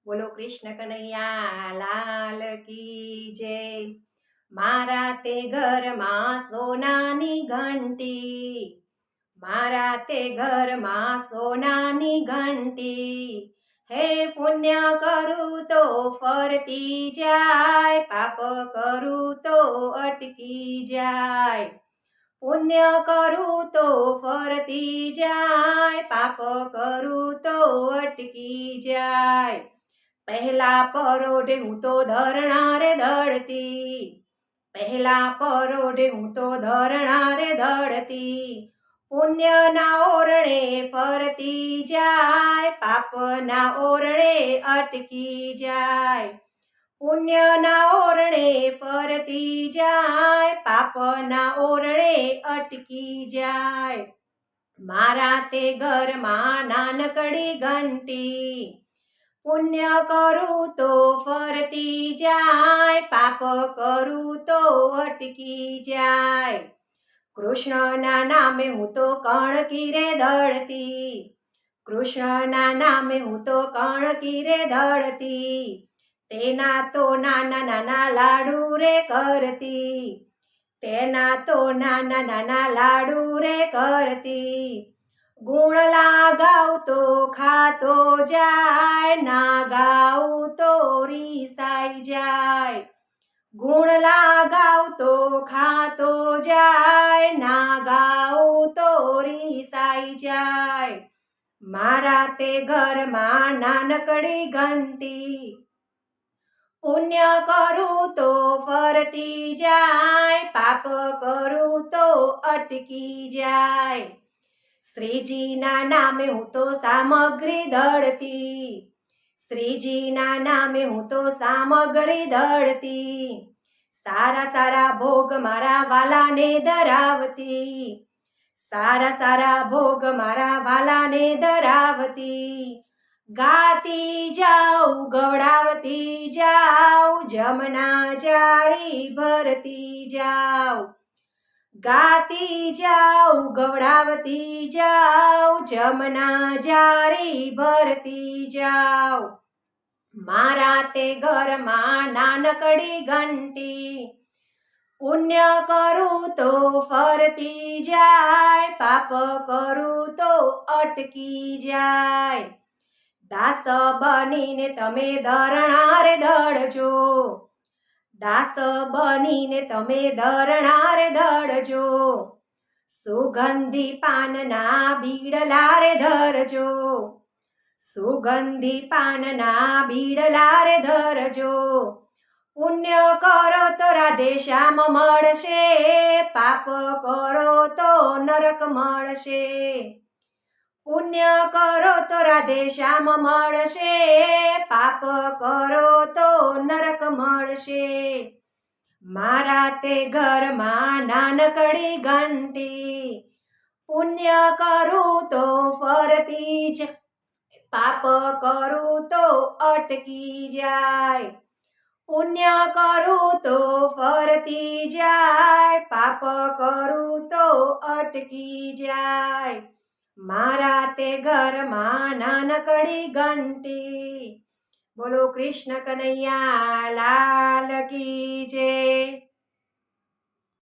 બોલો કૃષ્ણ કનૈયા લાલ કી જય। મારા તે ઘરમાં સોનાની ઘંટી, મારા તે ઘરમાં સોનાની ઘંટી। હે પુણ્ય કરું તો ફરતી જાય, પાપ કરું તો અટકી જાય। પુણ્ય કરું તો ફરતી જાય, પાપ કરું તો અટકી જાય। પહેલા પરોઢે હું તો ધરણા રે દળતી, પહેલા પરોઢે હું તો ધરણા રે દળતી। પુણ્યના ઓરણે ફરતી જાય, પાપના ઓરણે અટકી જાય। પુણ્યના ઓરણે ફરતી જાય, પાપના ઓરણે અટકી જાય। મારા તે ઘરમાં નાનકડી ઘંટી, પુણ્ય કરું તો ફરતી જાય, પાપ કરું તો અટકી જાય। કૃષ્ણના નામે હું તો કણકી રે દળતી, કૃષ્ણના નામે હું તો કણકી રે દળતી। તેના તો નાના નાના લાડુ રે કરતી, તેના તો નાના નાના લાડુ રે કરતી। ગુણ લાગાવ તો ખાતો જાય, ના ગાઉં તો રીસાઈ જાય। ગુણ લાગાવ તો ખાતો જાય, ના ગાઉં તો રીસાઈ જાય। મારા તે ઘરમાં નાનકડી ઘંટી, પુણ્ય કરું તો ફરતી જાય, પાપ કરું તો અટકી જાય। શ્રીજીના નામે હું તો સામગ્રી દળતી, શ્રીજીના નામે હું તો સામગ્રી દળતી। સારા સારા ભોગ મારા વાલાને ધરાવતી, સારા સારા ભોગ મારા વાલાને ધરાવતી। ગાતી જાઉં ગવડાવતી જાઉં, જમના જારી ભરતી જાઉં। ગાતી જાઉં ગવડાવતી જાઉં, જમના જારી ભરતી જાઉં। મારા તે ઘરમાં નાનકડી ઘંટી, પુણ્ય કરું તો ફરતી જાય, પાપ કરું તો અટકી જાય। દાસ બનીને તમે ધરણા રે દળજો, દાસ બનીને તમે ધરણા રે દળજો। સુગંધી પાનના બીડલા રે ધરજો, સુગંધી પાનના બીડલા રે ધરજો। પુણ્ય કરો તો રાધે શ્યામ મળશે, પાપ કરો તો નરક મળશે। પુણ્ય કરો તો રાધે શ્યામ મળશે, પાપ કરો તો નરક મળશે। મારા તે ઘરમાં નાનકડી ઘંટી, પુણ્ય કરું તો ફરતી જાય, પાપ કરું તો અટકી જાય। પુણ્ય કરું તો ફરતી જાય, પાપ કરું તો અટકી જાય। મારા તે ઘરમાં નાનકડી ઘંટી। બોલો કૃષ્ણ કનૈયા લાલ કી જય।